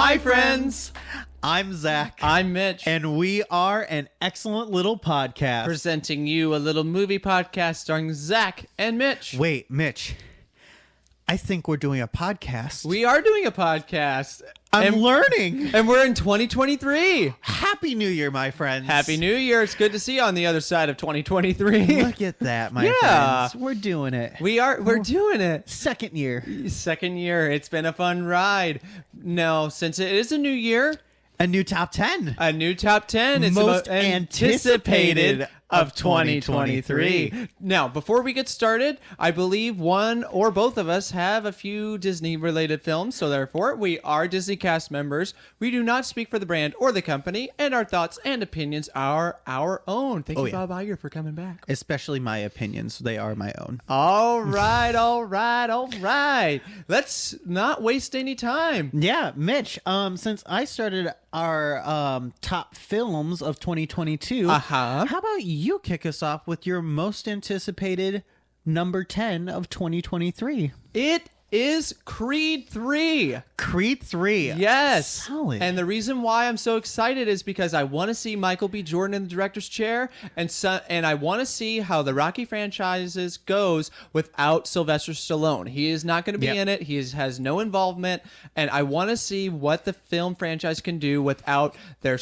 Hi, friends. I'm Zach. I'm Mitch. And we are an excellent little podcast. Presenting you a little movie podcast starring Zach and Mitch. Wait, Mitch. I think we're doing a podcast. We are doing a podcast. I'm learning. And we're in 2023. Happy New Year, my friends. Happy New Year. It's good to see you on the other side of 2023. Look at that, my friends. We're doing it. We're doing it. Second year. Second year. It's been a fun ride. No, since it is a new year. A new top 10. A new top 10. It's most the most anticipated of 2023. Now, before we get started, I believe one or both of us have a few Disney-related films, so therefore, we are Disney cast members. We do not speak for the brand or the company, and our thoughts and opinions are our own. Thank you, Bob Iger, for coming back. Especially my opinions. They are my own. All right. Let's not waste any time. Yeah, Mitch, since I started our top films of 2022, how about you kick us off with your most anticipated number 10 of 2023? It is Creed 3. Creed 3. Yes. Solid. And the reason why I'm so excited is because I want to see Michael B. Jordan in the director's chair, and I want to see how the Rocky franchises goes without Sylvester Stallone. He is not going to be in it. He has no involvement, and I want to see what the film franchise can do without their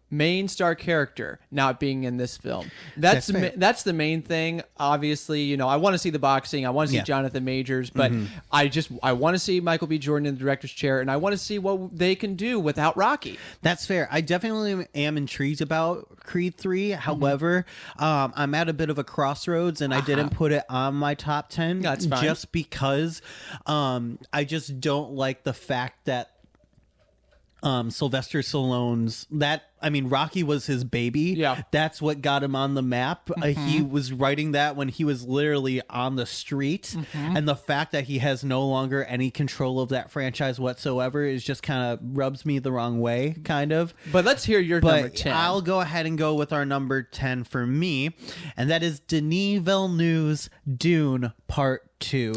main star character not being in this film. That's the main thing. Obviously, I want to see the boxing. I want to see Jonathan Majors, but I want to see Michael B. Jordan in the director's chair, and I want to see what they can do without Rocky. That's fair. I definitely am intrigued about Creed 3. However, I'm at a bit of a crossroads, and I didn't put it on my top 10. That's fine. Just because I just don't like the fact that Sylvester Stallone's Rocky was his baby. Yeah. That's what got him on the map. He was writing that when he was literally on the street. And the fact that he has no longer any control of that franchise whatsoever is just kind of rubs me the wrong way, kind of. But let's hear your number 10. I'll go ahead and go with our number 10 for me. And that is Denis Villeneuve's Dune Part 2.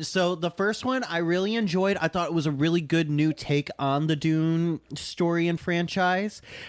So the first one I really enjoyed. I thought it was a really good new take on the Dune story and franchise.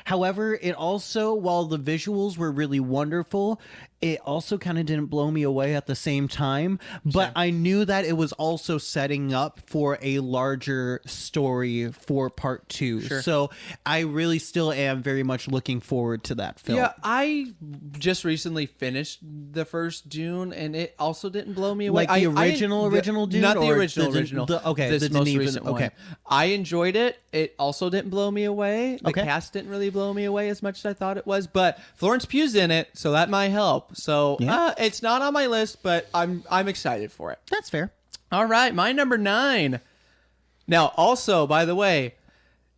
However, it also, while the visuals were really wonderful, it also kind of didn't blow me away at the same time. But I knew that it was also setting up for a larger story for Part 2. Sure. So I really still am very much looking forward to that film. Yeah, I just recently finished the first Dune, and it also didn't blow me away. Like the original Dune? Not the or original. This This most recent one. Okay. I enjoyed it. It also didn't blow me away. The cast didn't really blow me away as much as I thought it was, but Florence Pugh's in it, so that might help. So it's not on my list, but I'm excited for it. That's fair. All right, my number 9. Now, also, by the way,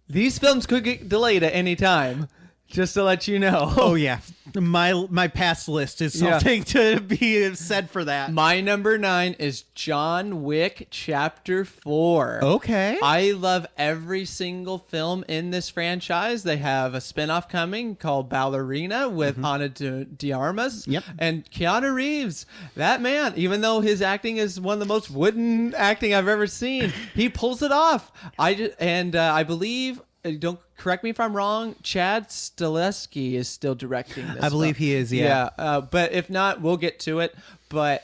these films could get delayed at any time. Just to let you know. Oh, yeah. My pass list is something to be said for that. My number 9 is John Wick Chapter 4. Okay. I love every single film in this franchise. They have a spinoff coming called Ballerina with Ana de Armas. Yep. And Keanu Reeves. That man, even though his acting is one of the most wooden acting I've ever seen, he pulls it off. I believe... Don't correct me if I'm wrong. Chad Stahelski is still directing this. I believe he is. Yeah. But if not, we'll get to it. But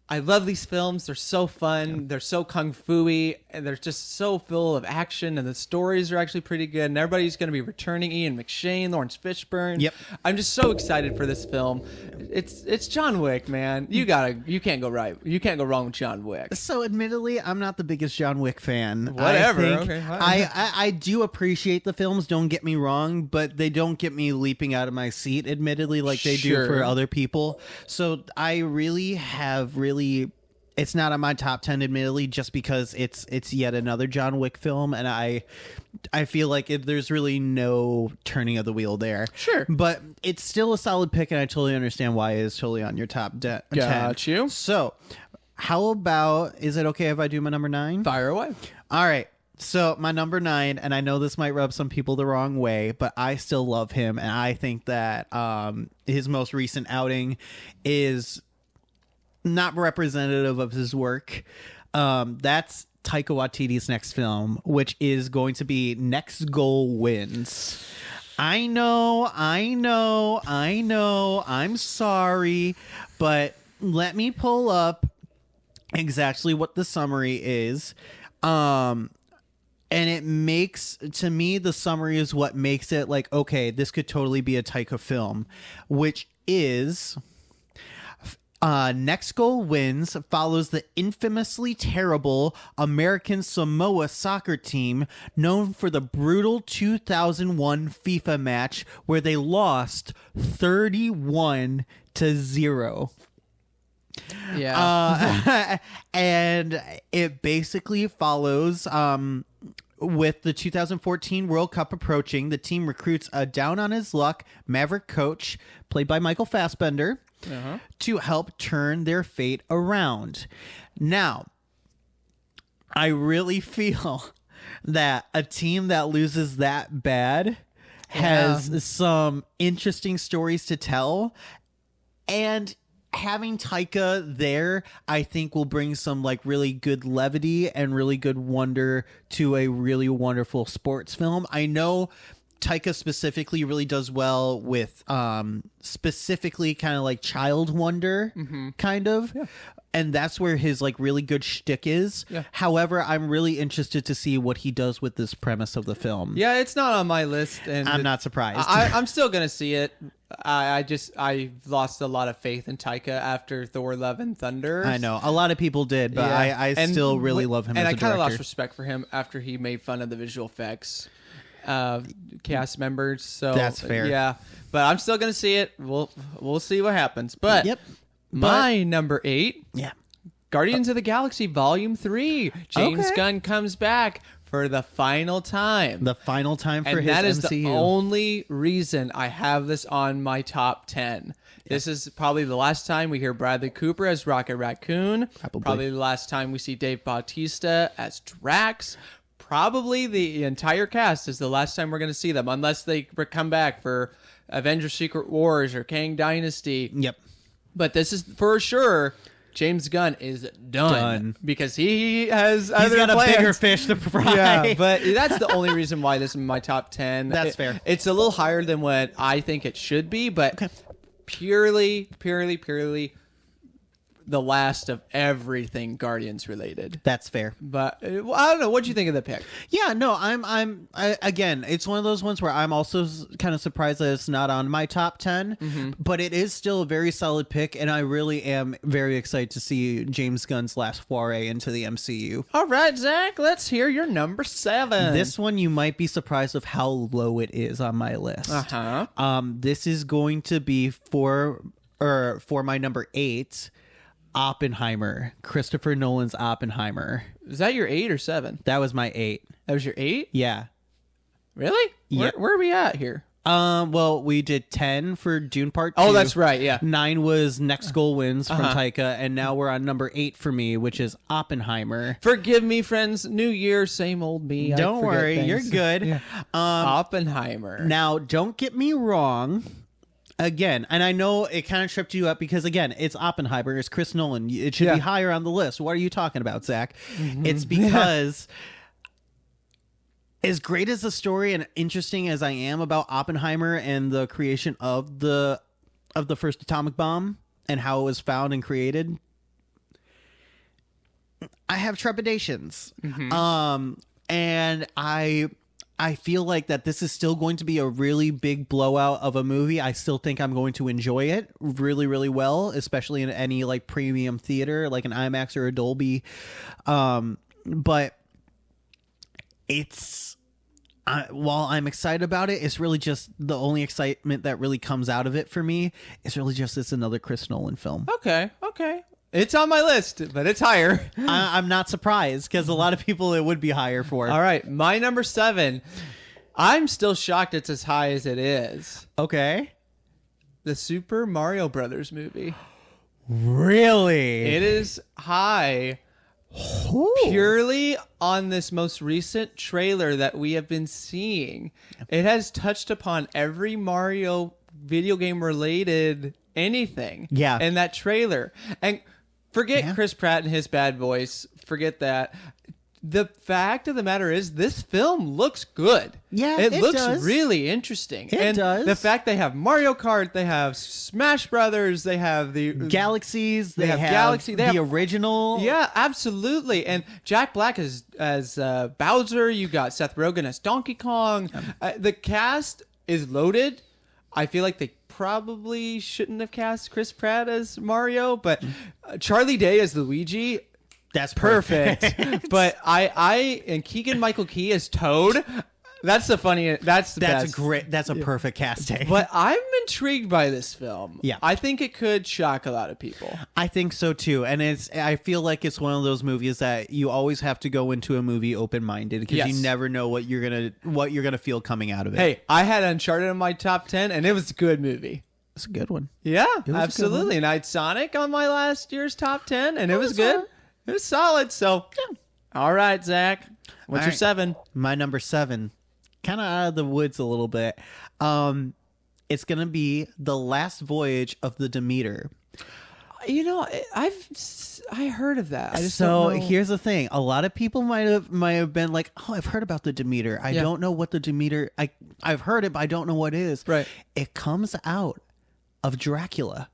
I love these films. They're so fun. They're so kung fu-y, and they're just so full of action, and the stories are actually pretty good, and everybody's going to be returning. Ian McShane, Lawrence Fishburne. Yep. I'm just so excited for this film. It's John Wick, man. You can't go wrong with John Wick. So admittedly, I'm not the biggest John Wick fan. Whatever. I do appreciate the films, don't get me wrong, but they don't get me leaping out of my seat, admittedly, like they do for other people. So I really have it's not on my top 10, admittedly, just because it's yet another John Wick film, and I feel like there's really no turning of the wheel there. Sure. But it's still a solid pick, and I totally understand why it is totally on your top 10. Got you. So how about, is it okay if I do my number 9? Fire away. All right. So my number 9, and I know this might rub some people the wrong way, but I still love him, and I think that his most recent outing is not representative of his work. That's Taika Waititi's next film, which is going to be Next Goal Wins. I know. I'm sorry, but let me pull up exactly what the summary is. And it makes, to me, the summary is what makes it like, okay, this could totally be a Taika film, which is... Next Goal Wins follows the infamously terrible American Samoa soccer team known for the brutal 2001 FIFA match where they lost 31-0. Yeah. And it basically follows with the 2014 World Cup approaching, the team recruits a down-on-his-luck Maverick coach, played by Michael Fassbender, to help turn their fate around. Now, I really feel that a team that loses that bad has some interesting stories to tell, and having Taika there, I think, will bring some like really good levity and really good wonder to a really wonderful sports film. I know Taika specifically really does well with specifically kind of like child wonder, kind of. Yeah. And that's where his like really good shtick is. Yeah. However, I'm really interested to see what he does with this premise of the film. Yeah, it's not on my list, and I'm not surprised. I'm still gonna see it. I lost a lot of faith in Taika after Thor: Love and Thunder. I know a lot of people did, but yeah. I still really love him. And as a I kind of director. lost respect for him after he made fun of the visual effects cast members. So that's fair. Yeah, but I'm still gonna see it. We'll see what happens. But my number 8. Yeah. Guardians of the Galaxy Volume 3. James Gunn comes back for the final time. The final time for his MCU. And that is the only reason I have this on my top 10. This is probably the last time we hear Bradley Cooper as Rocket Raccoon. Probably the last time we see Dave Bautista as Drax. Probably the entire cast is the last time we're going to see them, unless they come back for Avengers Secret Wars or Kang Dynasty. Yep. But this is for sure. James Gunn is done because he has other got plans. A bigger fish to fry. Yeah, but that's the only reason why this is in my top 10. That's fair. It's a little higher than what I think it should be, but purely the last of everything Guardians related. That's fair. But I don't know. What do you think of the pick? Yeah, no, again, it's one of those ones where I'm also kind of surprised that it's not on my top 10, but it is still a very solid pick, and I really am very excited to see James Gunn's last foray into the MCU. All right, Zach, let's hear your number 7. This one, you might be surprised of how low it is on my list. This is going to be for my number 8. Oppenheimer, Christopher Nolan's Oppenheimer. Is that your 8 or 7? That was my 8. That was your 8? Yeah. Really? Yeah. Where are we at here? Well, we did 10 for Dune Part 2. Oh, that's right, yeah. 9 was Next Goal Wins from Taika, and now we're on number 8 for me, which is Oppenheimer. Forgive me, friends. New year, same old me. Don't worry, you're good. Yeah. Oppenheimer. Now, don't get me wrong. Again, and I know it kind of tripped you up because, again, it's Oppenheimer. It's Chris Nolan. It should be higher on the list. What are you talking about, Zach? It's because as great as the story and interesting as I am about Oppenheimer and the creation of the first atomic bomb and how it was found and created, I have trepidations. And I feel like that this is still going to be a really big blowout of a movie. I still think I'm going to enjoy it really, really well, especially in any like premium theater, like an IMAX or a Dolby. But it's, while I'm excited about it, it's really just the only excitement that really comes out of it for me. It's really just it's another Chris Nolan film. Okay. It's on my list, but it's higher. I'm not surprised because a lot of people it would be higher for. All right, my number 7. I'm still shocked it's as high as it is. Okay. The Super Mario Brothers movie. Really? It is high purely on this most recent trailer that we have been seeing. It has touched upon every Mario video game related anything in that trailer. And forget Chris Pratt and his bad voice. Forget that. The fact of the matter is, this film looks good. Yeah, it looks does. really interesting. It does. The fact they have Mario Kart, they have Smash Brothers, they have the Galaxies. They have Galaxy. They the have, original. Yeah, absolutely. And Jack Black as Bowser. You got Seth Rogen as Donkey Kong. The cast is loaded. I feel like they probably shouldn't have cast Chris Pratt as Mario, but Charlie Day as Luigi. That's perfect. But I and Keegan-Michael Key as Toad. That's the funny. That's best. That's a perfect casting. But I'm intrigued by this film. Yeah. I think it could shock a lot of people. I think so too, and I feel like it's one of those movies that you always have to go into a movie open-minded because Yes. you never know what you're gonna feel coming out of it. Hey, I had Uncharted in my top 10, and it was a good movie. It's a good one. Yeah, was a good absolutely. And I had Sonic on my last year's top 10, and it was good. It was solid. So, all right, Zach, what's All your right. 7? My number 7, kind of out of the woods a little bit. It's gonna be The Last Voyage of the Demeter. You know, I heard of that. I just So don't know. here's the thing: a lot of people might have been like, "Oh, I've heard about the Demeter. I don't know what the Demeter. I've heard it, but I don't know what it is." Right. It comes out of Dracula.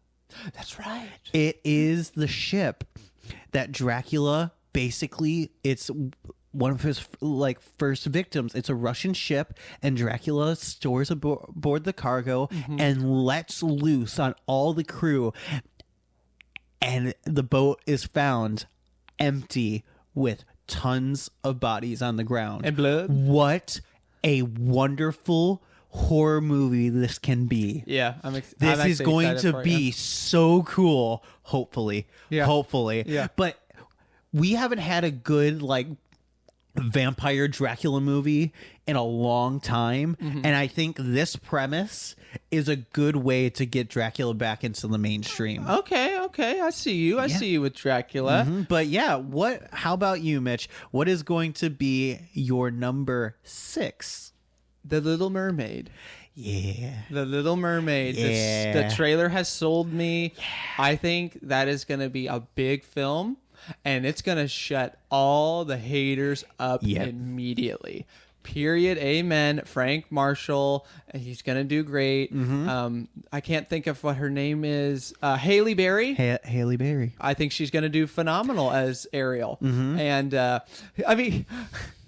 That's right. It is the ship that Dracula basically. It's one of his first victims. It's a Russian ship, and Dracula stores aboard the cargo and lets loose on all the crew. And the boat is found empty with tons of bodies on the ground. And blood. What a wonderful horror movie this can be. Yeah, This is going to be so cool, hopefully. Yeah. Hopefully. Yeah. But we haven't had a good vampire Dracula movie in a long time, and I think this premise is a good way to get Dracula back into the mainstream. Okay. I see you. I see you with Dracula. But yeah, how about you, Mitch? What is going to be your number 6? The Little Mermaid. Yeah. The Little Mermaid. Yeah. The trailer has sold me. Yeah. I think that is going to be a big film, and it's going to shut all the haters up immediately. Period. Amen. Frank Marshall. He's going to do great. I can't think of what her name is. Halle Berry. Halle Berry. I think she's going to do phenomenal as Ariel. And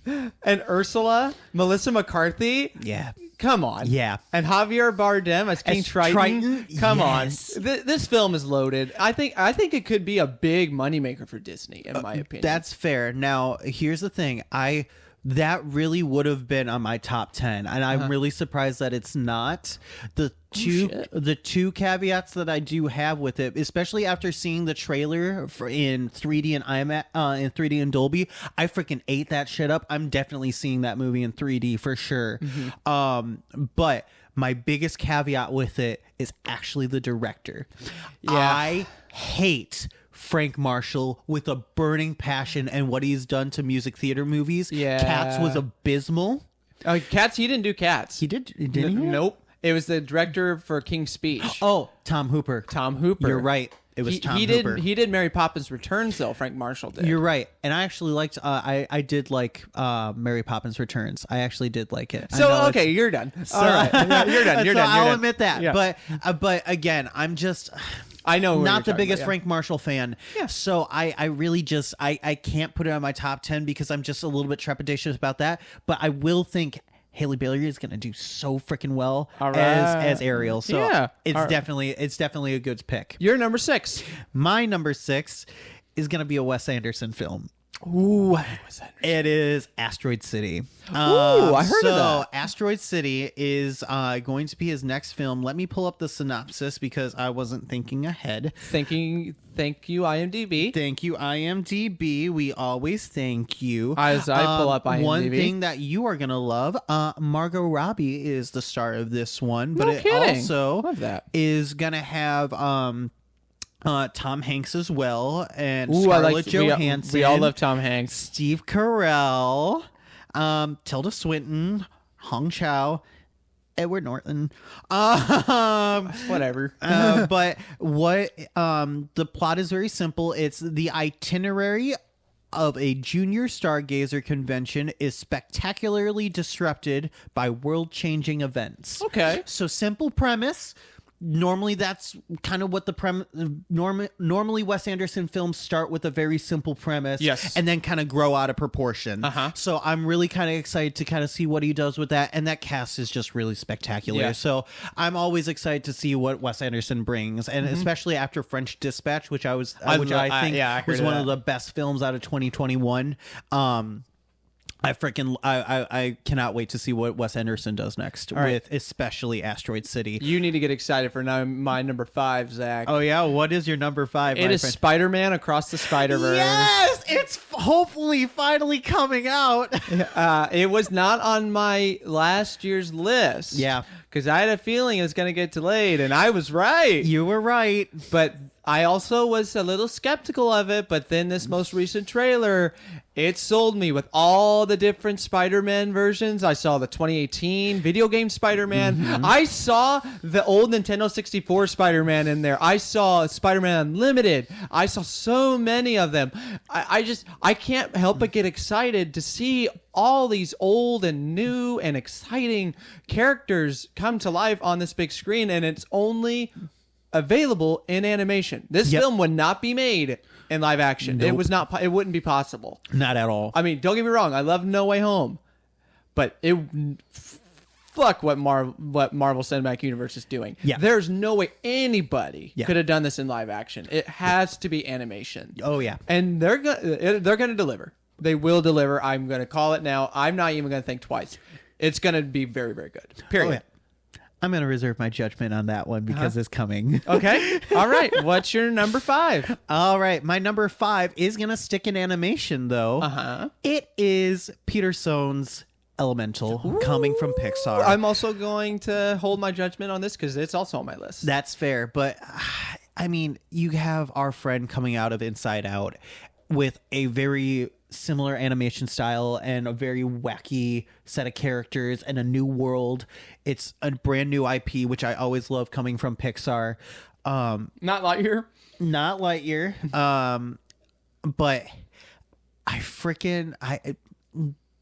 and Ursula, Melissa McCarthy. Yeah. Come on. Yeah. And Javier Bardem as King Triton. Come yes. on. This film is loaded. I think it could be a big moneymaker for Disney, in my opinion. That's fair. Now, here's the thing. That really would have been on my top 10, and I'm really surprised that it's not. The two caveats that I do have with it, especially after seeing the trailer in 3D and IMAX, in 3D and Dolby, I freaking ate that shit up. I'm definitely seeing that movie in 3D for sure. But my biggest caveat with it is actually the director. Yeah. I hate Frank Marshall with a burning passion, and what he's done to music theater movies. Yeah. Cats was abysmal. Cats, he didn't do Cats. He did. Didn't he? Nope. It was the director for King's Speech. Oh, Tom Hooper. Tom Hooper. You're right. It was Tom Hooper. He did Mary Poppins Returns, though. Frank Marshall did. You're right. And I actually liked. I did like Mary Poppins Returns. I actually did like it. So okay, you're done. All right, yeah, you're done. You're so done. I'll admit that. Yeah. But again, I'm just. I know. Not the biggest Frank Marshall fan. Yeah. So I really just I can't put it on my top 10 because I'm just a little bit trepidatious about that. But I will think Halle Berry is going to do so freaking well as Ariel. So Yeah. it's definitely a good pick. You're number 6. My number 6 is going to be a Wes Anderson film. Ooh, what was that? It is Asteroid City. I heard of that. Asteroid City is going to be his next film. Let me pull up the synopsis because I wasn't thinking ahead. Thank you, IMDb. Thank you, IMDb. We always thank you. As I pull up IMDb. One thing that you are going to love, Margot Robbie is the star of this one. But No it kidding. also Love that. is going to have... Tom Hanks as well, and Ooh, Scarlett Johansson. We all love Tom Hanks. Steve Carell, Tilda Swinton, Hong Chow, Edward Norton. Whatever. But what the plot is very simple. It's the itinerary of a junior stargazer convention is spectacularly disrupted by world-changing events. Okay. So simple premise. Normally that's kind of what the normally Wes Anderson films start with a very simple premise, yes, and then kind of grow out of proportion. So I'm really kind of excited to kind of see what he does with that, and that cast is just really spectacular. Yeah. So I'm always excited to see what Wes Anderson brings, and especially after French Dispatch, which I think was one of the best films out of 2021. I cannot wait to see what Wes Anderson does next with especially Asteroid City. You need to get excited for my number 5, Zach. Oh yeah, what is your number 5? It is Spider-Man Across the Spider-Verse. Yes, it's hopefully finally coming out. It was not on my last year's list. Yeah, because I had a feeling it was going to get delayed, and I was right. You were right, but I also was a little skeptical of it, but then this most recent trailer, it sold me with all the different Spider-Man versions. I saw the 2018 video game Spider-Man. I saw the old Nintendo 64 Spider-Man in there. I saw Spider-Man Unlimited. I saw so many of them. I can't help but get excited to see all these old and new and exciting characters come to life on this big screen, and it's only available in animation. This film would not be made in live action. Nope. It was not. It wouldn't be possible. Not at all. I mean, don't get me wrong. I love No Way Home, but fuck what Marvel Cinematic Universe is doing. Yeah. There's no way anybody could have done this in live action. It has to be animation. Oh yeah, and they're gonna deliver. They will deliver. I'm gonna call it now. I'm not even gonna think twice. It's gonna be very, very good. Period. Oh, yeah. I'm going to reserve my judgment on that one because it's coming. Okay. All right. What's your number 5? All right. My number 5 is going to stick in animation, though. It is Peter Sohn's Elemental, coming from Pixar. I'm also going to hold my judgment on this because it's also on my list. That's fair. But, I mean, you have our friend coming out of Inside Out with a very similar animation style and a very wacky set of characters and a new world. It's a brand new IP, which I always love coming from Pixar. Not Lightyear. Not Lightyear. But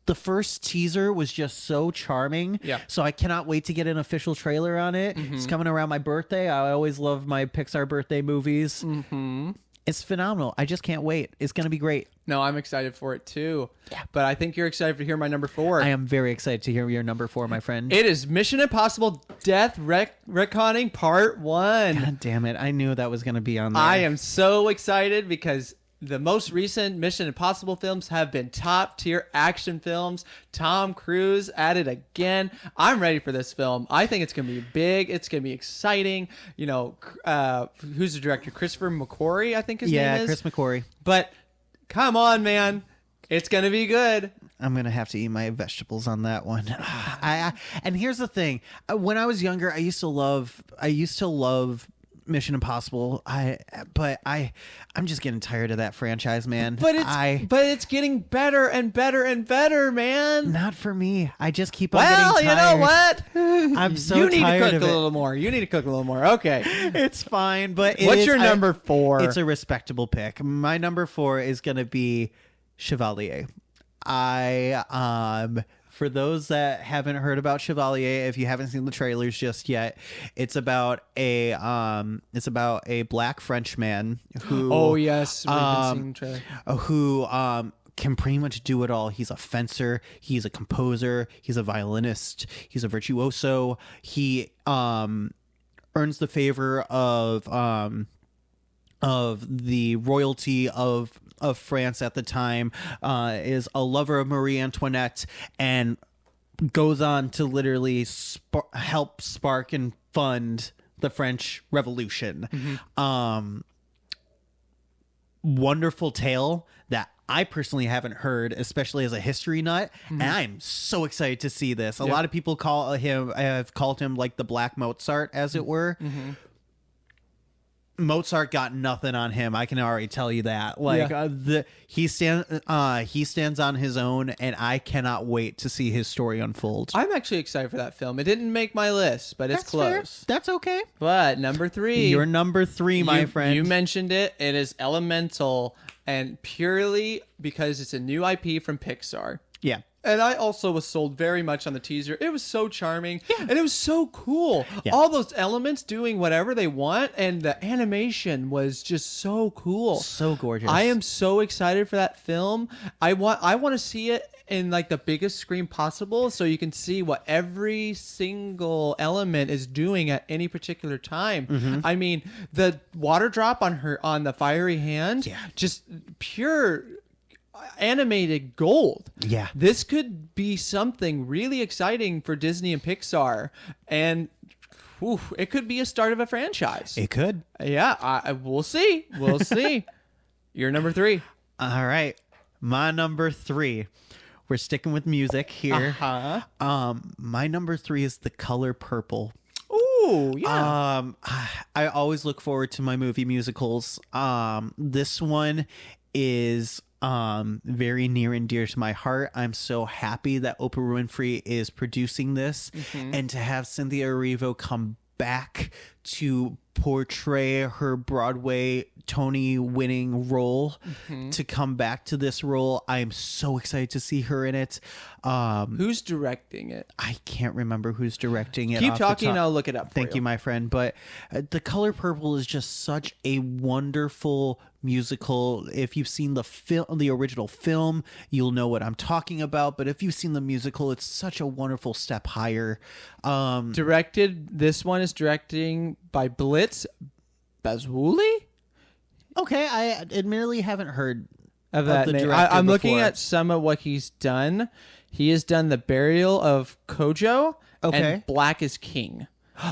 the first teaser was just so charming. Yeah. So I cannot wait to get an official trailer on it. It's coming around my birthday. I always love my Pixar birthday movies. It's phenomenal. I just can't wait. It's going to be great. No, I'm excited for it too. Yeah. But I think you're excited to hear my number 4. I am very excited to hear your number 4, my friend. It is Mission Impossible Death Reckoning Part 1. God damn it. I knew that was going to be on there. I am so excited because the most recent Mission Impossible films have been top tier action films. Tom Cruise at it again. I'm ready for this film. I think it's going to be big. It's going to be exciting. You know, who's the director? Christopher McQuarrie, I think his name is. Yeah, Chris McQuarrie. But come on, man. It's going to be good. I'm going to have to eat my vegetables on that one. And here's the thing. When I was younger, I used to love Mission Impossible. I'm just getting tired of that franchise, man. But it's getting better and better and better, man. Not for me. I just keep on getting tired. You know what? I'm so you need tired to cook of a it. little more. You need to cook a little more. Okay. It's fine, but what's your number 4? It's a respectable pick. My number 4 is going to be Chevalier. For those that haven't heard about Chevalier, if you haven't seen the trailers just yet, it's about a black Frenchman who we've been seeing the trailer. Who can pretty much do it all. He's a fencer, he's a composer, he's a violinist, he's a virtuoso. He earns the favor of the royalty of France at the time, is a lover of Marie Antoinette, and goes on to literally help spark and fund the French Revolution. Wonderful tale that I personally haven't heard, especially as a history nut, and I'm so excited to see this. A lot of people have called him like the Black Mozart, as it were. Mozart got nothing on him. I can already tell you that. Like he stands on his own, and I cannot wait to see his story unfold. I'm actually excited for that film. It didn't make my list, but it's close. Fair. That's okay. But number 3. You're number 3, my friend. You mentioned it. It is Elemental, and purely because it's a new IP from Pixar. Yeah. And I also was sold very much on the teaser. It was so charming, and it was so cool. Yeah. All those elements doing whatever they want, and the animation was just so cool. So gorgeous. I am so excited for that film. I want to see it in like the biggest screen possible, so you can see what every single element is doing at any particular time. Mm-hmm. I mean, the water drop on the fiery hand, just pure animated gold. Yeah. This could be something really exciting for Disney and Pixar, and it could be a start of a franchise. It could. Yeah, we'll see. We'll see. You're number 3. All right. My number 3. We're sticking with music here. My number 3 is The Color Purple. Ooh, yeah. I always look forward to my movie musicals. This one is very near and dear to my heart. I'm so happy that Oprah Winfrey is producing this, and to have Cynthia Erivo come back to portray her Broadway Tony winning role, to come back to this role. I am so excited to see her in it. Who's directing it? I can't remember who's directing it. Keep off the talking top. and I'll look it up for Thank you, my friend. But The Color Purple is just such a wonderful musical. If you've seen the original film, you'll know what I'm talking about. But if you've seen the musical, it's such a wonderful step higher. This one is directing by Blitz Bazwuli? Okay, I admittedly haven't heard Of that the name. director I'm looking before. at some of what he's done. He has done The Burial of Kojo and Black is King.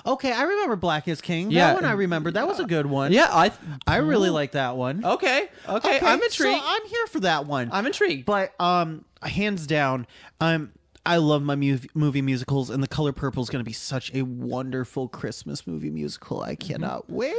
Okay, I remember Black is King. Yeah. That one I remember. That was a good one. Yeah, I really like that one. Okay. I'm intrigued. So I'm here for that one. I'm intrigued. But hands down, I love my movie musicals, and The Color Purple is going to be such a wonderful Christmas movie musical. I cannot wait.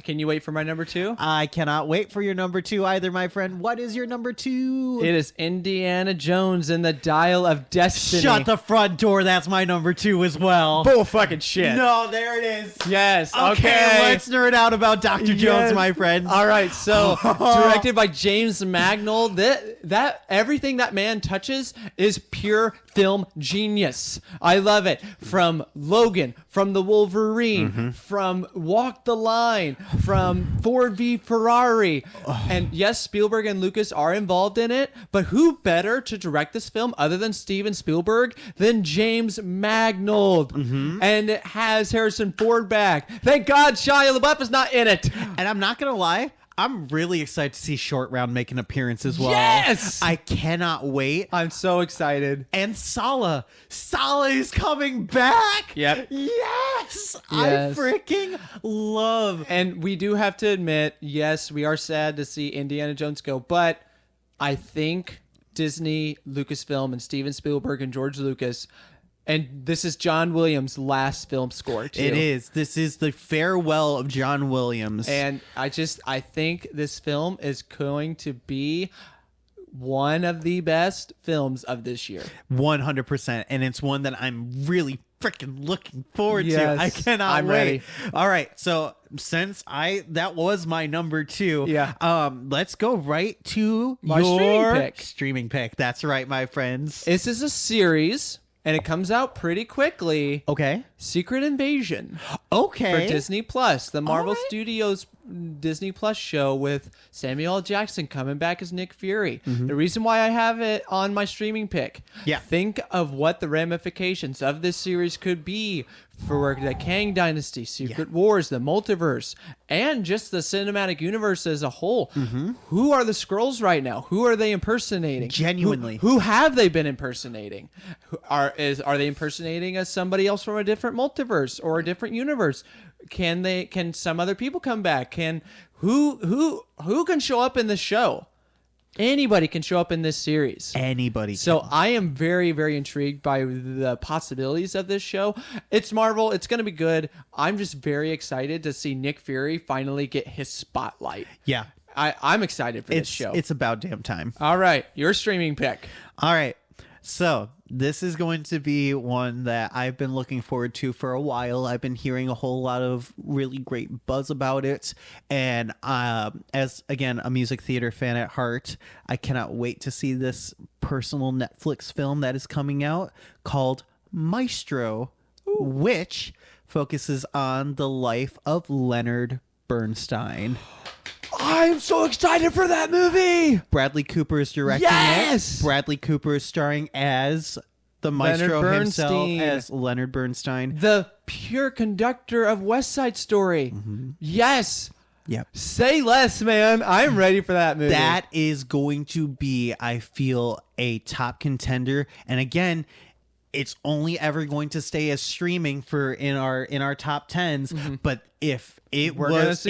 Can you wait for my number 2? I cannot wait for your number 2 either, my friend. What is your number 2? It is Indiana Jones and the Dial of Destiny. Shut the front door. That's my number 2 as well. Bull fucking shit. No, there it is. Yes. Okay, let's nerd out about Dr. Jones, my friend. All right, so directed by James Mangold. That everything that man touches is pure film genius. I love it. From Logan, from The Wolverine, from Walk the Line, from Ford v Ferrari. And yes, Spielberg and Lucas are involved in it, but who better to direct this film other than Steven Spielberg than James Mangold? And it has Harrison Ford back. Thank God Shia LaBeouf is not in it. And I'm not going to lie, I'm really excited to see Short Round make an appearance as well. Yes! I cannot wait. I'm so excited. And Sala is coming back. Yep. Yes. I Yes. freaking love. And we do have to admit, yes, we are sad to see Indiana Jones go, but I think Disney, Lucasfilm, and Steven Spielberg and George Lucas, and this is John Williams' last film score, too. It is. This is the farewell of John Williams. And I think this film is going to be one of the best films of this year. 100%. And it's one that I'm really freaking looking forward Yes, to. I cannot I'm wait. ready. All right. So since that was my number 2. Let's go right to My your streaming pick. That's right, my friends. This is a series, and it comes out pretty quickly. Okay. Secret Invasion. Okay. For Disney Plus, the Marvel right. Studios Disney Plus show with Samuel L. Jackson coming back as Nick Fury. The reason why I have it on my streaming pick. Yeah. Think of what the ramifications of this series could be for the Kang Dynasty, Secret Wars, the multiverse, and just the cinematic universe as a whole. Who are the Skrulls right now? Who are they impersonating? Genuinely. Who have they been impersonating? Are they impersonating as somebody else from a different multiverse or a different universe? Can some other people come back? Who can show up in the show? Anybody can show up in this series. Anybody. So I am very, very intrigued by the possibilities of this show. It's Marvel. It's going to be good. I'm just very excited to see Nick Fury finally get his spotlight. Yeah. I'm excited for this show. It's about damn time. All right. Your streaming pick. All right. So this is going to be one that I've been looking forward to for a while. I've been hearing a whole lot of really great buzz about it. And as, again, a music theater fan at heart, I cannot wait to see this personal Netflix film that is coming out called Maestro, which focuses on the life of Leonard Bernstein. I'm so excited for that movie. Bradley Cooper is directing it. Bradley Cooper is starring as the maestro himself, as Leonard Bernstein. The pure conductor of West Side Story. Mm-hmm. Yes. Yep. Say less, man. I'm ready for that movie. That is going to be, I feel, a top contender. And again, it's only ever going to stay as streaming for in our top 10s. Mm-hmm. But if it was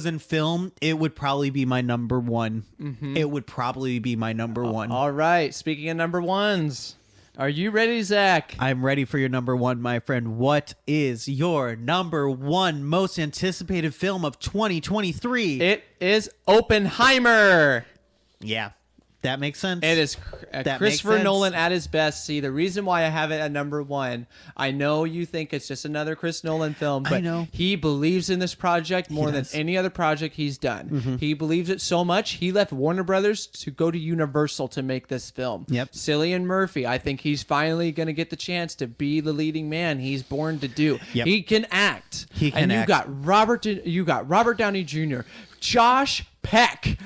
in film, it would probably be my number one. Mm-hmm. It would probably be my number one. All right. Speaking of number ones, are you ready, Zach? I'm ready for your number one, my friend. What is your number one most anticipated film of 2023? It is Oppenheimer. Yeah. That makes sense. It is Christopher Nolan at his best. See, the reason why I have it at number one, I know you think it's just another Chris Nolan film, but he believes in this project more than any other project he's done. Mm-hmm. He believes it so much, he left Warner Brothers to go to Universal to make this film. Yep. Cillian Murphy, I think he's finally going to get the chance to be the leading man he's born to do. Yep. He can act. And you got Robert Downey Jr., Josh Peck.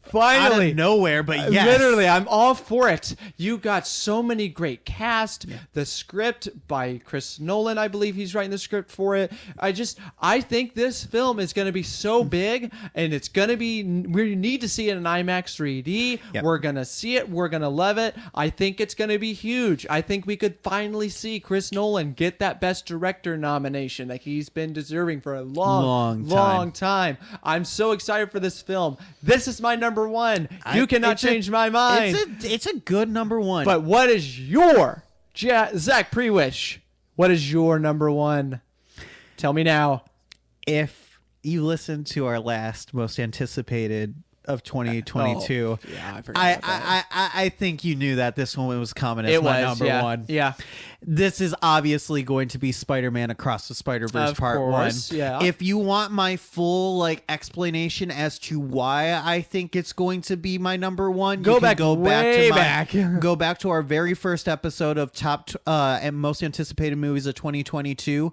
Finally. Out of nowhere, but yes. Literally, I'm all for it. You got so many great cast. Yeah. The script by Chris Nolan, I believe he's writing the script for it. I think this film is going to be so big, and it's going to be, we need to see it in IMAX 3D. Yep. We're going to see it. We're going to love it. I think it's going to be huge. I think we could finally see Chris Nolan get that Best Director nomination that he's been deserving for a long time. I'm so excited for this film. This is my number one. You cannot change my mind. It's a good number one. But what is your Zach Prewish? What is your number one? Tell me now. If you listen to our last most anticipated of 2022, I forgot about that. I think you knew that this one was coming as my number one. Yeah. This is obviously going to be Spider-Man Across the Spider-Verse Part 1. Yeah. If you want my full explanation as to why I think it's going to be my number one, go back to our very first episode of top and most anticipated movies of 2022.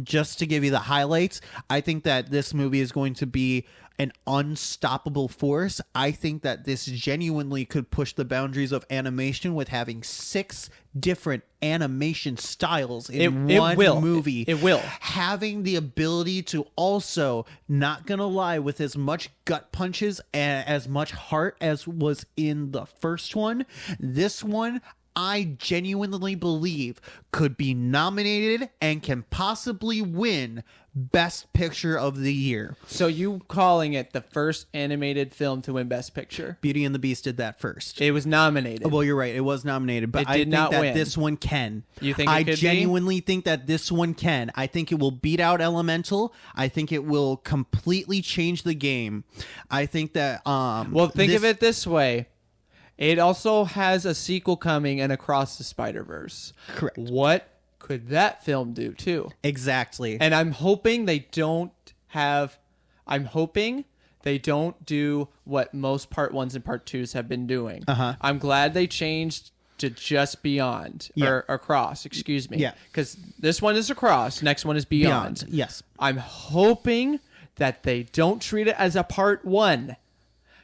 Just to give you the highlights, I think that this movie is going to be an unstoppable force. I think that this genuinely could push the boundaries of animation with having 6 different animation styles in one movie. It will. Having the ability to also, not gonna lie, with as much gut punches and as much heart as was in the first one, this one I genuinely believe could be nominated and can possibly win Best Picture of the Year. So you calling it the first animated film to win Best Picture? Beauty and the Beast did that first. It was nominated. Well, you're right. It was nominated, but I think that this one can. You think it could genuinely think that this one can. I think it will beat out Elemental. I think it will completely change the game. I think that well, think of it this way. It also has a sequel coming in Across the Spider-Verse. Correct. What could that film do too? Exactly. And I'm hoping they don't do what most Part 1s and Part 2s have been doing. Uh-huh. I'm glad they changed to just Beyond or Across, excuse me. Yeah. Because this one is Across, next one is Beyond. Yes. I'm hoping that they don't treat it as a Part 1.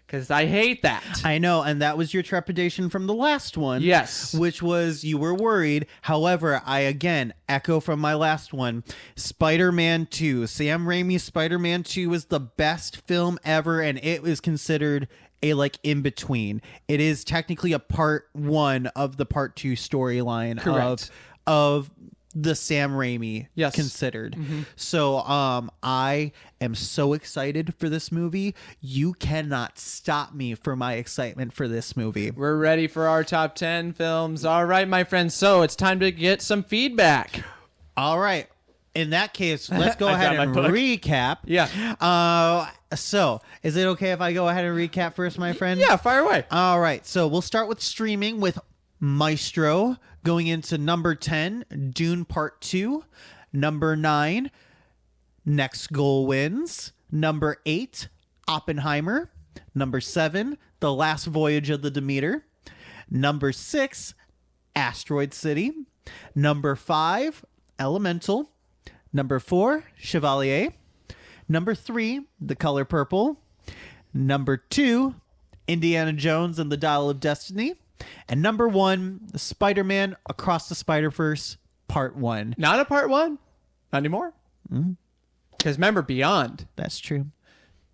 Because I hate that. I know, and that was your trepidation from the last one. Yes. Which was, you were worried. However, I again echo from my last one. Spider-Man 2. Sam Raimi's Spider-Man 2 is the best film ever, and it is considered a in-between. It is technically a Part 1 of the Part 2 storyline of the Sam Raimi considered. So I am so excited for this movie. You cannot stop me for my excitement for this movie. We're ready for our top 10 films. All right, my friends. So it's time to get some feedback. All right. In that case, let's go ahead and recap. Yeah. So is it okay if I go ahead and recap first, my friend? Yeah, fire away. All right. So we'll start with streaming with Maestro going into number 10, Dune Part 2. Number 9, Next Goal Wins. Number 8, Oppenheimer. Number 7, The Last Voyage of the Demeter. Number 6, Asteroid City. Number 5, Elemental. Number 4, Chevalier. Number 3, The Color Purple. Number 2, Indiana Jones and the Dial of Destiny. And number 1, Spider-Man Across the Spider-Verse Part 1. Not a Part 1? Not anymore? Because remember, Beyond. That's true.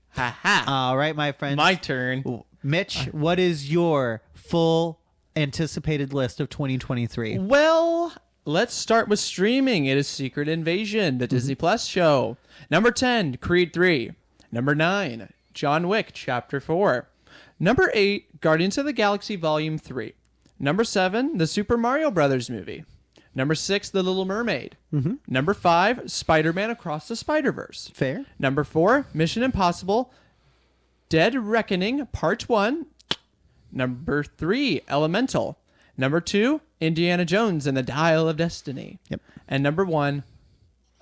Ha ha. All right, my friends. My turn. Mitch, what is your full anticipated list of 2023? Well, let's start with streaming. It is Secret Invasion, the Disney Plus show. Number 10, Creed 3. Number 9, John Wick Chapter 4. Number 8, Guardians of the Galaxy Volume 3. Number 7, the Super Mario Brothers movie. Number 6, The Little Mermaid. Number 5, Spider-Man Across the Spider-Verse. Fair. Number 4, Mission Impossible Dead Reckoning Part 1. Number 3, Elemental. Number 2, Indiana Jones and the Dial of Destiny. Yep. And number 1,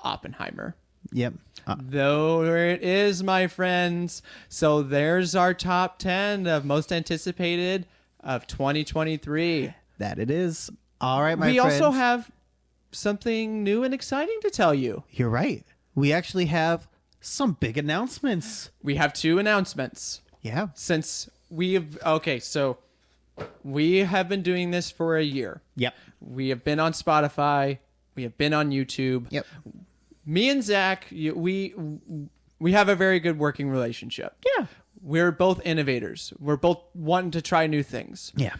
Oppenheimer. Yep. There it is, my friends. So there's our top 10 of most anticipated of 2023. That it is. All right, my friends. We also have something new and exciting to tell you. You're right. We actually have some big announcements. We have 2 announcements. Yeah. Since we have... Okay, so we have been doing this for a year. Yep. We have been on Spotify. We have been on YouTube. Yep. Me and Zach, we have a very good working relationship. Yeah. We're both innovators. We're both wanting to try new things. Yeah.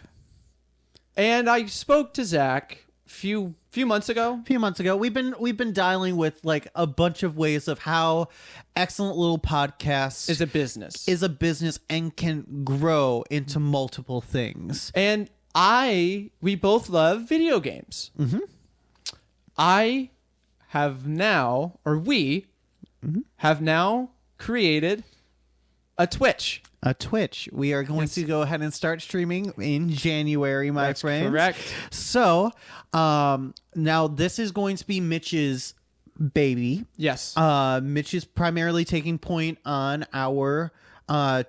And I spoke to Zach few months ago. A few months ago, we've been dialing with like a bunch of ways of how Excellent Little Podcasts Is a business and can grow into multiple things. And we both love video games. I have now, or we have now created a Twitch. A Twitch. We are going to go ahead and start streaming in January, my friends. Correct. So, now this is going to be Mitch's baby. Yes. Mitch is primarily taking point on our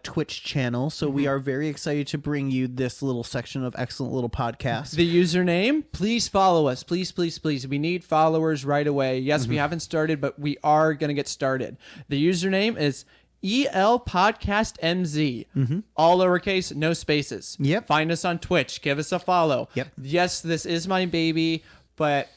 Twitch channel, so we are very excited to bring you this little section of Excellent Little Podcast. The username, please follow us. Please, please, please. We need followers right away. Yes, we haven't started, but we are going to get started. The username is EL Podcast MZ. All lowercase, no spaces. Yep. Find us on Twitch. Give us a follow. Yep. Yes, this is my baby, but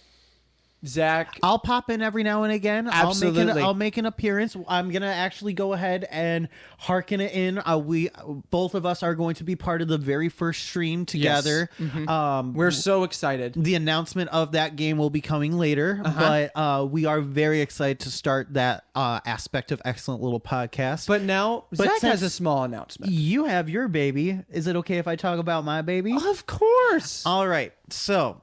Zach, I'll pop in every now and again. Absolutely. I'll make an appearance. I'm gonna actually go ahead and hearken it in. We both of us are going to be part of the very first stream together. Yes. We're so excited. The announcement of that game will be coming later, but we are very excited to start that aspect of Excellent Little Podcast. But now Zach has a since small announcement. you have your baby, is it okay if I talk about my baby? Of course. All right. So,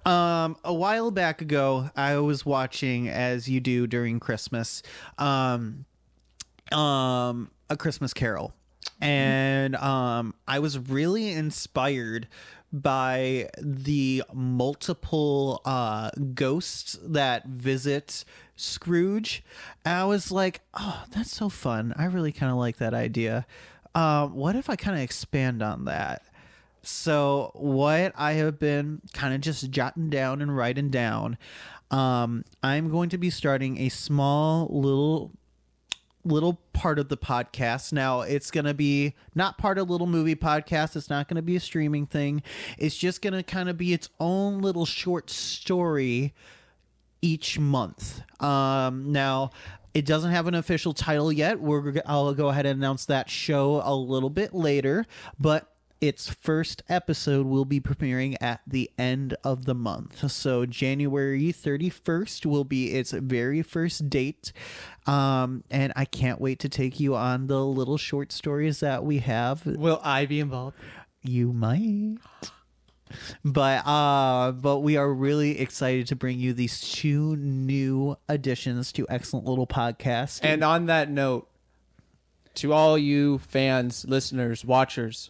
a while back ago, I was watching, as you do during Christmas, A Christmas Carol. And I was really inspired by the multiple ghosts that visit Scrooge. And I was like, oh, that's so fun. I really kind of like that idea. What if I kind of expand on that? So what I have been kind of just jotting down and writing down, I'm going to be starting a small little part of the podcast. Now it's going to be not part of Little Movie Podcast. It's not going to be a streaming thing. It's just going to kind of be its own little short story each month. Now it doesn't have an official title yet. I'll go ahead and announce that show a little bit later, but its first episode will be premiering at the end of the month. So January 31st will be its very first date. And I can't wait to take you on the little short stories that we have. Will I be involved? You might. But we are really excited to bring you these 2 new additions to Excellent Little Podcast. And on that note, to all you fans, listeners, watchers,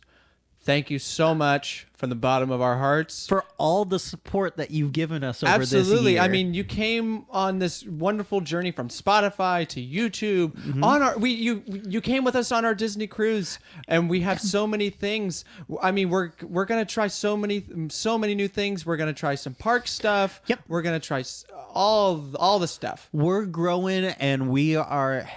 thank you so much from the bottom of our hearts for all the support that you've given us over Absolutely. this year. I mean, you came on this wonderful journey from Spotify to YouTube. On our you came with us on our Disney cruise, and we have so many things. I mean, we're gonna try so many new things. We're gonna try some park stuff. Yep. We're gonna try all the stuff. We're growing, and we are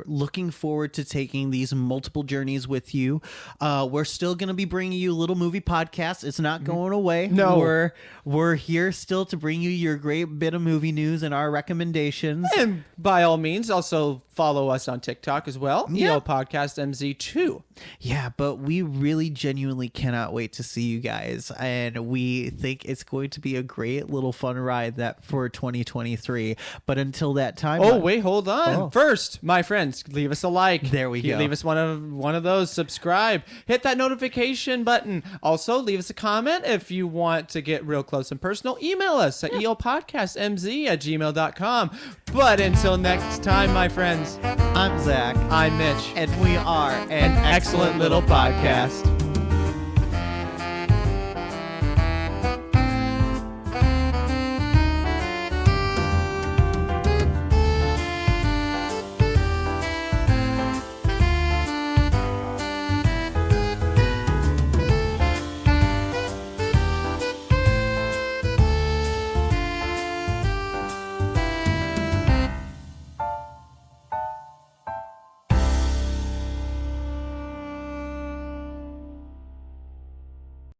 looking forward to taking these multiple journeys with you. We're still gonna be bringing you little movie podcasts. It's not going away. No. We're here still to bring you your great bit of movie news and our recommendations. And by all means, also follow us on TikTok as well. Yeah. EL Podcast MZ2. Yeah, but we really genuinely cannot wait to see you guys. And we think it's going to be a great little fun ride that for 2023. But until that time. Oh, wait, hold on. Oh. First, my friends, leave us a like. There we go. Leave us one of those. Subscribe. Hit that notification button. Also, leave us a comment if you want to get real close and personal. Email us at elpodcastmz@gmail.com. But until next time, my friends, I'm Zach. I'm Mitch. And we are An excellent little podcast.